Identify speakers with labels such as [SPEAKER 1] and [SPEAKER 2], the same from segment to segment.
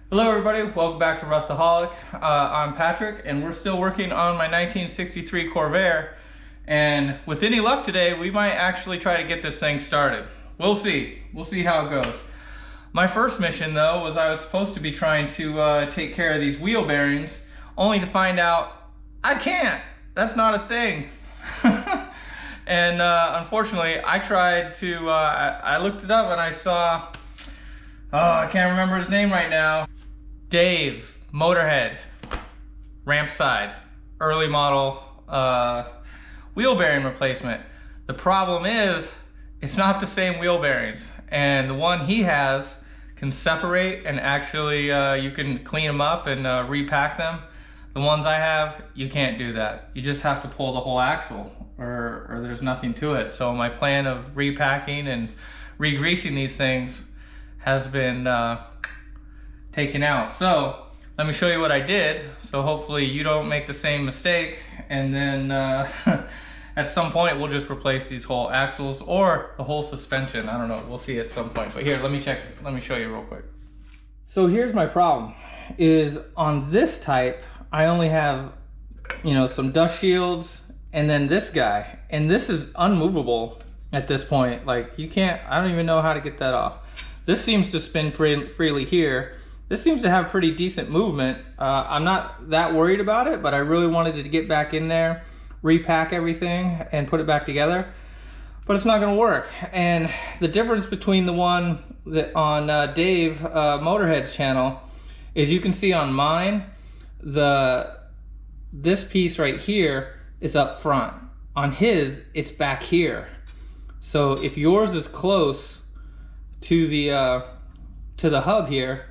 [SPEAKER 1] Hello everybody, welcome back to Rustaholic. I'm Patrick and we're still working on my 1963 Corvair, and with any luck today we might actually try to get this thing started. We'll see how it goes. My first mission though was I was supposed to be trying to take care of these wheel bearings, only to find out I can't. That's not a thing. And unfortunately I tried to, I looked it up and I saw, I can't remember his name right now. Dave, Motorhead, ramp side, early model wheel bearing replacement. The problem is, it's not the same wheel bearings, and the one he has can separate and actually you can clean them up and repack them. The ones I have, you can't do that. You just have to pull the whole axle or there's nothing to it. So my plan of repacking and re-greasing these things has been taken out. So let me show you what I did, so hopefully you don't make the same mistake, and then at some point we'll just replace these whole axles or the whole suspension. I don't know, we'll see at some point. But here, let me show you real quick. So here's my problem, is on this type I only have, you know, some dust shields and then this guy, and this is unmovable at this point. Like, you can't, I don't even know how to get that off. This seems to spin freely here. This seems to have pretty decent movement. I'm not that worried about it, but I really wanted to get back in there, repack everything, and put it back together. But it's not gonna work. And the difference between the one that on Dave Motorhead's channel is, you can see on mine, this piece right here is up front. On his, it's back here. So if yours is close to the hub here,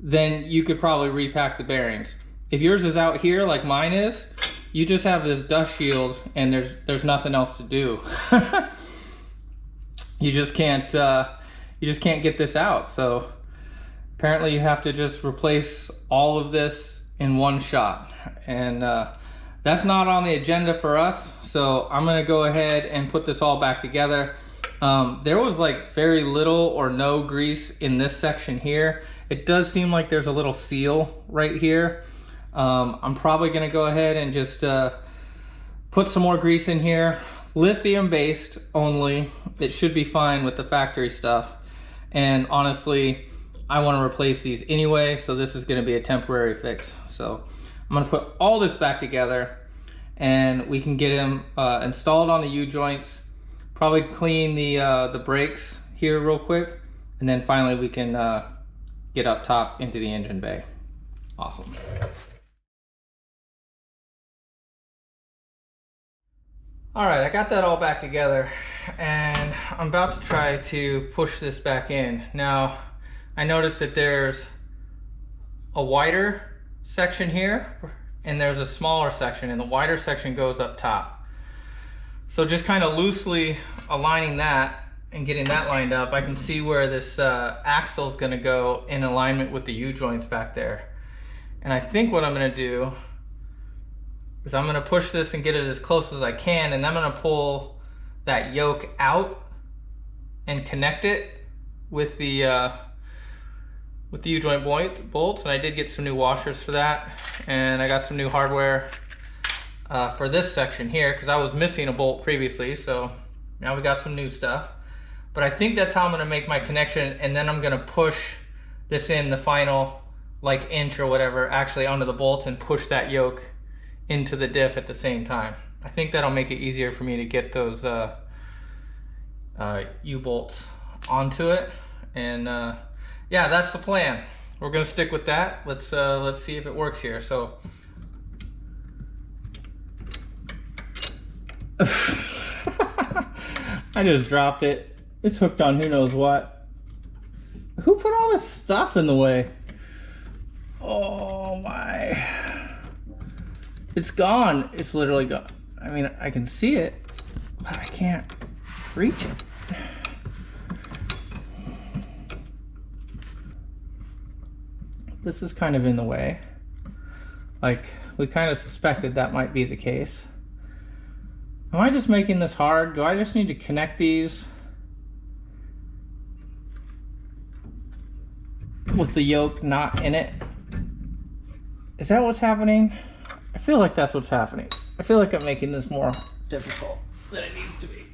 [SPEAKER 1] then you could probably repack the bearings. If yours is out here like mine is, you just have this dust shield and there's nothing else to do. You just can't get this out. So apparently you have to just replace all of this in one shot, and that's not on the agenda for us. So I'm gonna go ahead and put this all back together. There was like very little or no grease in this section here. It does seem like there's a little seal right here. I'm probably gonna go ahead and just put some more grease in here. Lithium based only. It should be fine with the factory stuff. And honestly, I wanna replace these anyway, so this is gonna be a temporary fix. So I'm gonna put all this back together and we can get them installed on the U-joints. Probably clean the brakes here real quick, and then finally we can get up top into the engine bay. Awesome. All right, I got that all back together, and I'm about to try to push this back in. Now, I noticed that there's a wider section here, and there's a smaller section, and the wider section goes up top. So just kind of loosely aligning that and getting that lined up, I can see where this axle is going to go in alignment with the U-joints back there. And I think what I'm going to do is I'm going to push this and get it as close as I can, and I'm going to pull that yoke out and connect it with the U-joint bolts. And I did get some new washers for that, and I got some new hardware for this section here, because I was missing a bolt previously, so now we got some new stuff. But I think that's how I'm gonna make my connection, and then I'm gonna push this in the final like inch or whatever actually onto the bolts and push that yoke into the diff at the same time. I think that'll make it easier for me to get those U-bolts onto it, and yeah, that's the plan. We're gonna stick with that. Let's see if it works here. So I just dropped it. It's hooked on who knows what. Who put all this stuff in the way? Oh my. It's gone. It's literally gone. I mean, I can see it, but I can't reach it. This is kind of in the way. Like, we kind of suspected that might be the case. Am I just making this hard? Do I just need to connect these? with the yoke not in it. Is that what's happening? I feel like that's what's happening. I feel like I'm making this more difficult than it needs to be.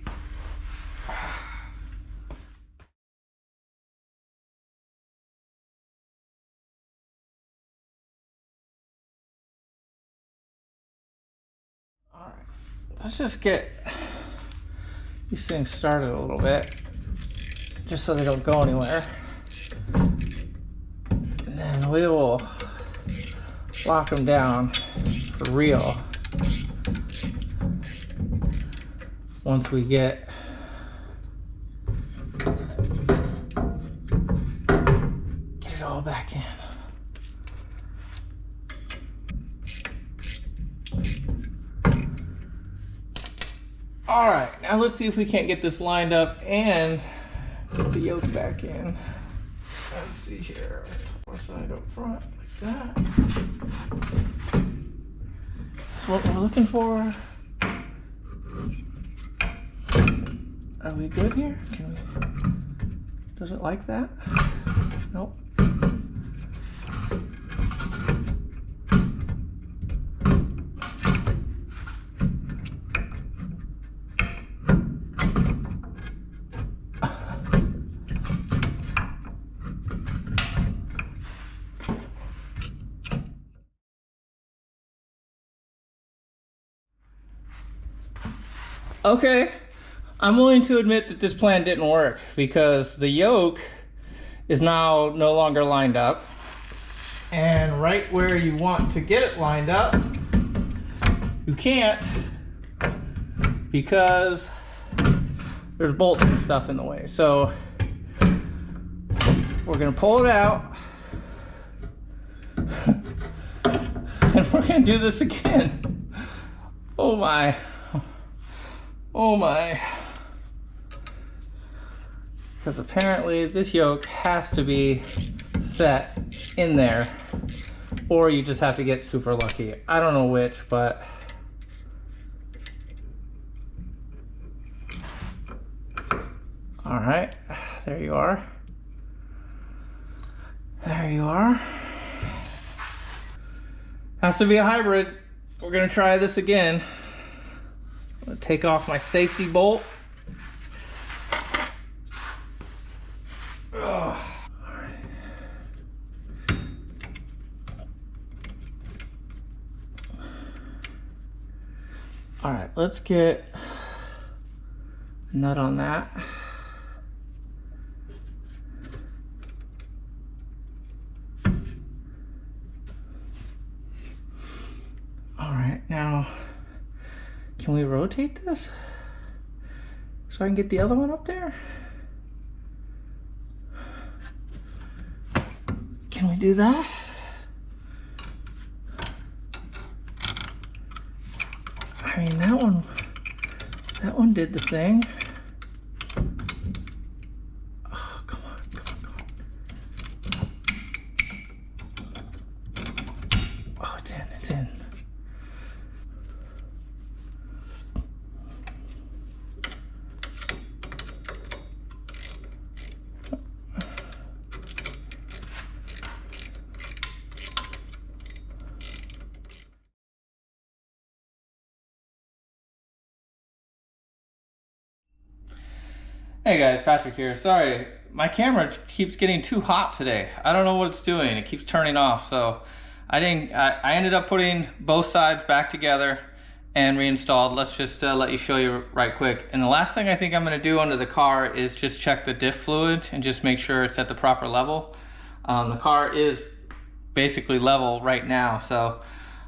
[SPEAKER 1] All right, let's just get these things started a little bit, just so they don't go anywhere. And then we will lock them down for real once we get it all back in. All right, now let's see if we can't get this lined up and get the yoke back in. Let's see here, our side up front like that. That's what we're looking for. Are we good here? Can we? Does it like that? Nope. Okay, I'm willing to admit that this plan didn't work because the yoke is now no longer lined up. And right where you want to get it lined up, you can't because there's bolts and stuff in the way. So we're gonna pull it out and we're gonna do this again. Oh my. Oh my. Because apparently this yoke has to be set in there, or you just have to get super lucky. I don't know which, but all right, there you are. There you are. Has to be a hybrid. We're gonna try this again. I'm gonna take off my safety bolt. All right, let's get a nut on that. All right, now can we rotate this so I can get the other one up there? Can we do that? I mean, that one did the thing. Oh, come on, come on, come on. Oh, it's in, it's in. Hey guys, Patrick here. Sorry, my camera keeps getting too hot today. I don't know what it's doing. It keeps turning off. So I ended up putting both sides back together and reinstalled. Let's just let you show you right quick. And the last thing I think I'm gonna do under the car is just check the diff fluid and just make sure it's at the proper level. The car is basically level right now. So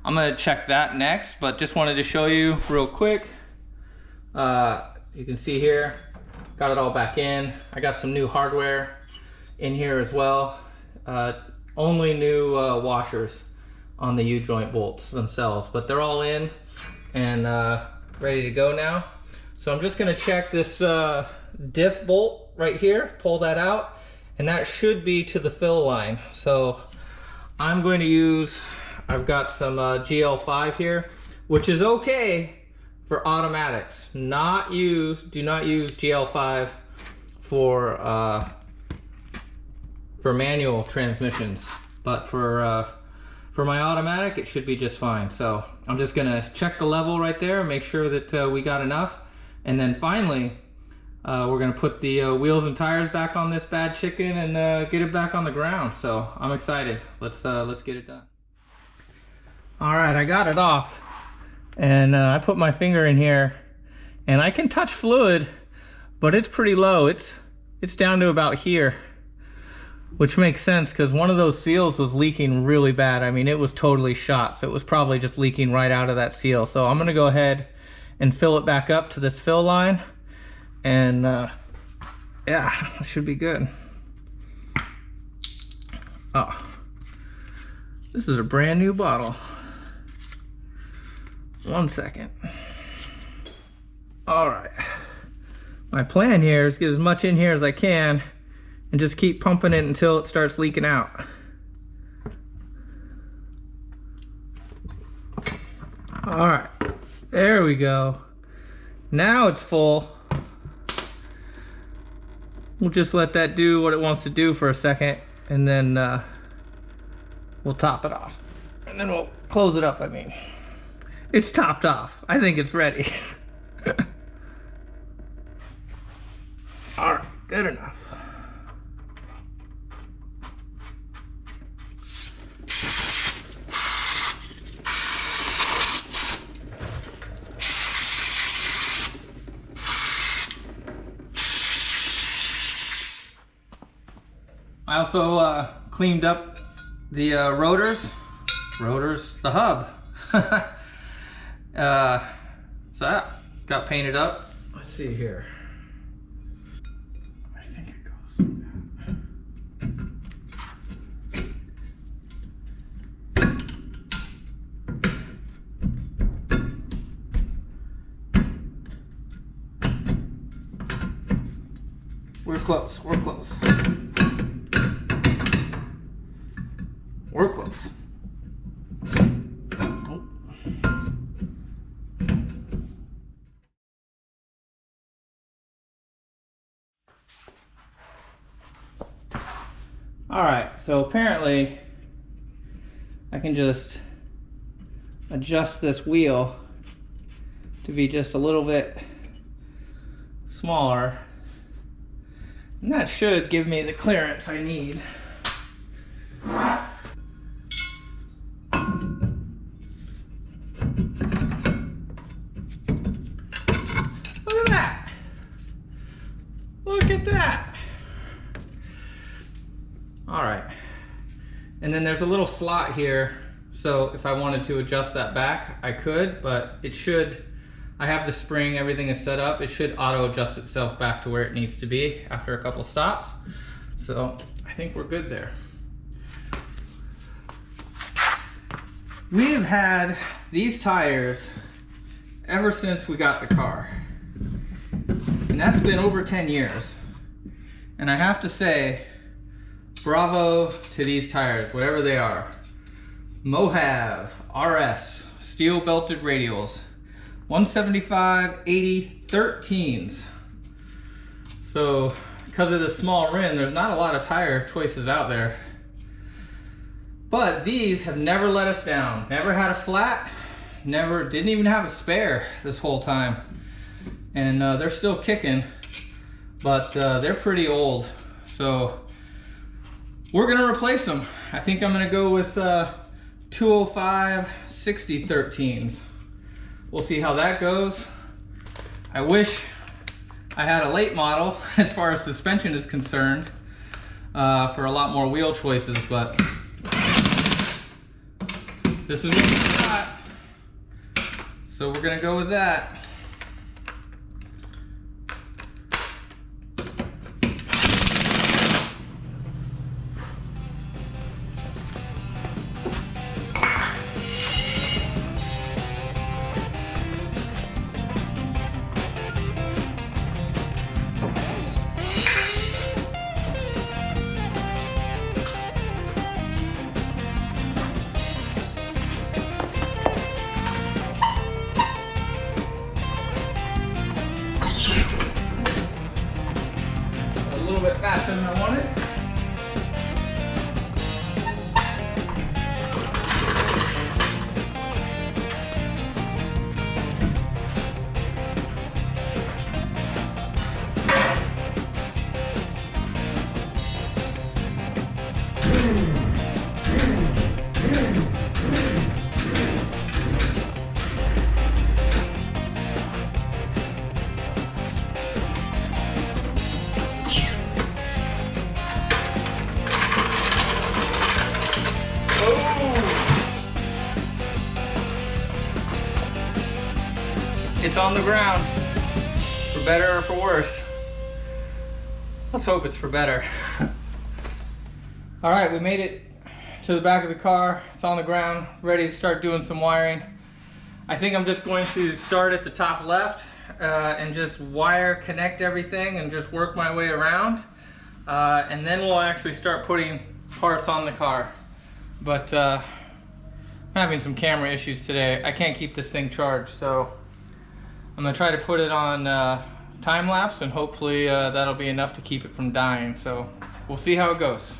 [SPEAKER 1] I'm gonna check that next, but just wanted to show you real quick. You can see here, got it all back in. I got some new hardware in here as well. Only new washers on the U-joint bolts themselves, but they're all in and ready to go now. So I'm just gonna check this diff bolt right here, pull that out, and that should be to the fill line. So I'm going to use, I've got some GL5 here, which is okay for automatics. Do not use GL5 for for manual transmissions, but for my automatic, it should be just fine. So I'm just gonna check the level right there, make sure that we got enough, and then finally we're gonna put the wheels and tires back on this bad chicken and get it back on the ground. So I'm excited. Let's get it done. All right, I got it off, and I put my finger in here, and I can touch fluid, but it's pretty low. It's down to about here, which makes sense because one of those seals was leaking really bad. I mean, it was totally shot, so it was probably just leaking right out of that seal. So I'm gonna go ahead and fill it back up to this fill line, and yeah, it should be good. Oh, this is a brand new bottle. 1 second. All right. My plan here is to get as much in here as I can and just keep pumping it until it starts leaking out. All right, there we go. Now it's full. We'll just let that do what it wants to do for a second, and then we'll top it off. And then we'll close it up, I mean. It's topped off. I think it's ready. All right, good enough. I also cleaned up the rotors, the hub. So that got painted up. Let's see here. I think it goes like that. We're close, we're close. We're close. Oh. All right, so apparently I can just adjust this wheel to be just a little bit smaller, and that should give me the clearance I need. Look at that. All right. And then there's a little slot here. So if I wanted to adjust that back, I could, but it should, I have the spring, everything is set up. It should auto adjust itself back to where it needs to be after a couple stops. So I think we're good there. We have had these tires ever since we got the car. And that's been over 10 years. And I have to say, bravo to these tires, whatever they are. Mohave RS steel belted radials, 175/80 13s. So because of the small rim, there's not a lot of tire choices out there. But these have never let us down. Never had a flat, didn't even have a spare this whole time. And they're still kicking, but they're pretty old. So we're gonna replace them. I think I'm gonna go with 205/60 13s. We'll see how that goes. I wish I had a late model as far as suspension is concerned for a lot more wheel choices, but this is what we got. So we're gonna go with that. A little bit faster than I wanted. on the ground, for better or for worse. Let's hope it's for better. All right, we made it to the back of the car. It's on the ground, ready to start doing some wiring. I think I'm just going to start at the top left and just wire connect everything and just work my way around. And then we'll actually start putting parts on the car. But I'm having some camera issues today. I can't keep this thing charged, so I'm gonna try to put it on time lapse, and hopefully that'll be enough to keep it from dying. So we'll see how it goes.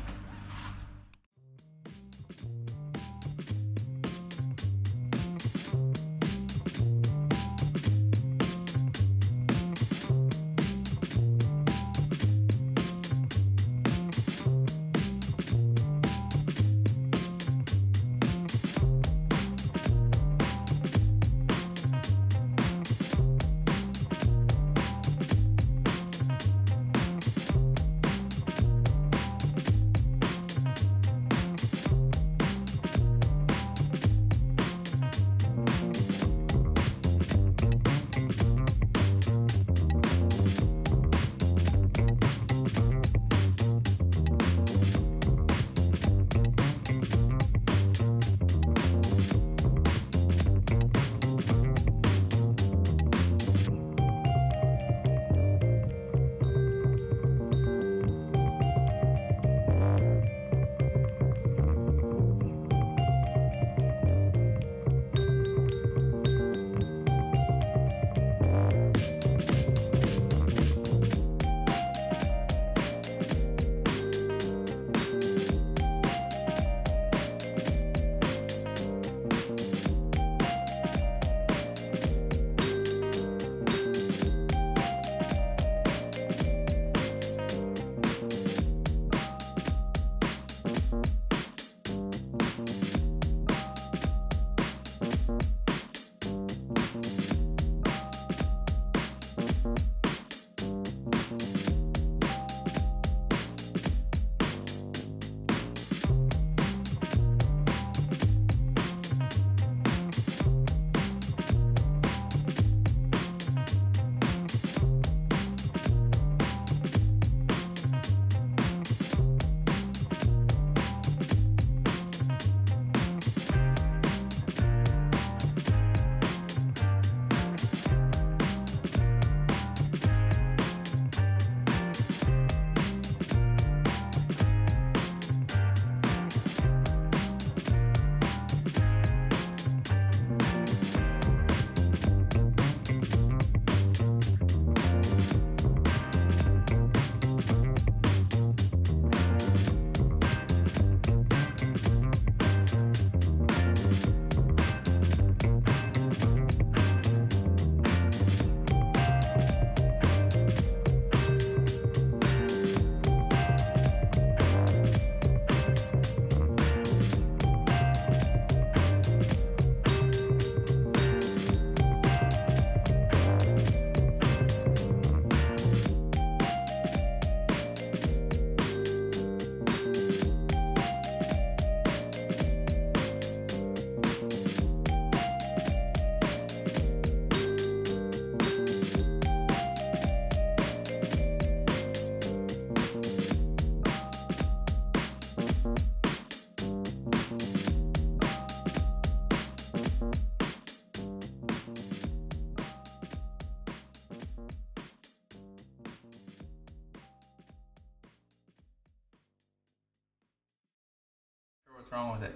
[SPEAKER 1] What's wrong with it?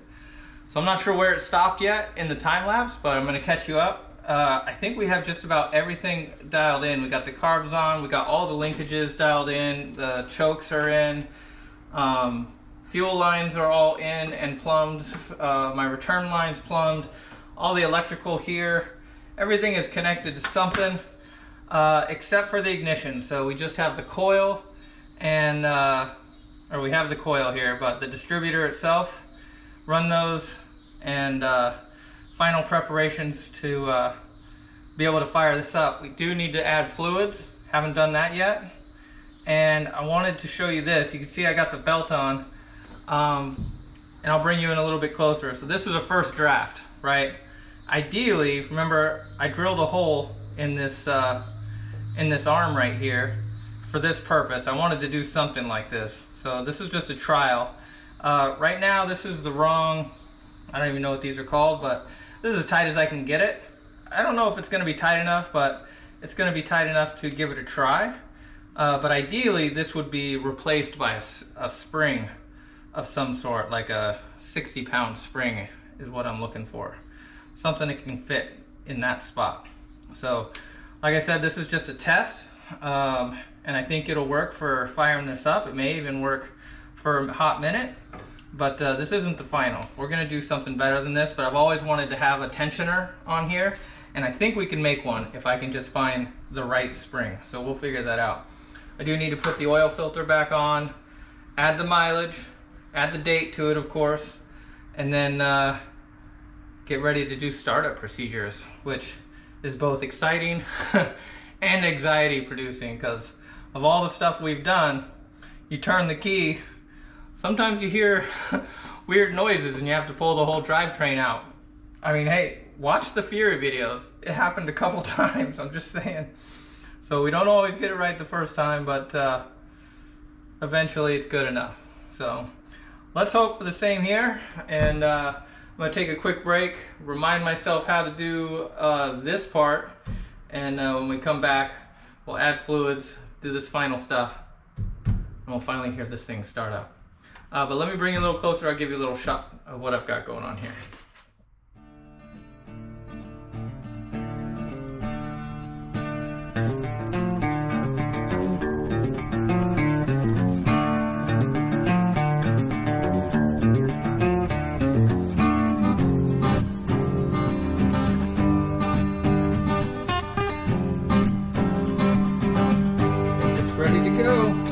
[SPEAKER 1] So I'm not sure where it stopped yet in the time lapse, but I'm going to catch you up. I think we have just about everything dialed in. We got the carbs on, we got all the linkages dialed in, the chokes are in, fuel lines are all in and plumbed, my return line's plumbed, all the electrical here, everything is connected to something except for the ignition. So we just have the coil and, or we have the coil here, but the distributor itself, run those, and final preparations to be able to fire this up. We do need to add fluids, haven't done that yet. And I wanted to show you this. You can see I got the belt on, and I'll bring you in a little bit closer. So this is a first draft, right? Ideally, remember I drilled a hole in this arm right here for this purpose. I wanted to do something like this. So this is just a trial. Right now this is the wrong, I don't even know what these are called, but this is as tight as I can get it. I don't know if it's going to be tight enough, but it's going to be tight enough to give it a try. But ideally this would be replaced by a spring of some sort, like a 60-pound spring is what I'm looking for. Something that can fit in that spot. So like I said, this is just a test, and I think it'll work for firing this up. It may even work for a hot minute, but this isn't the final. We're gonna do something better than this, but I've always wanted to have a tensioner on here, and I think we can make one if I can just find the right spring. So we'll figure that out. I do need to put the oil filter back on, add the mileage, add the date to it, of course, and then get ready to do startup procedures, which is both exciting and anxiety producing, because of all the stuff we've done. You turn the key, sometimes you hear weird noises and you have to pull the whole drivetrain out. I mean, hey, watch the Fury videos. It happened a couple times, I'm just saying. So we don't always get it right the first time, but eventually it's good enough. So let's hope for the same here, and I'm gonna take a quick break, remind myself how to do this part, and when we come back, we'll add fluids, do this final stuff, and we'll finally hear this thing start up. But let me bring it a little closer, I'll give you a little shot of what I've got going on here. Ready to go.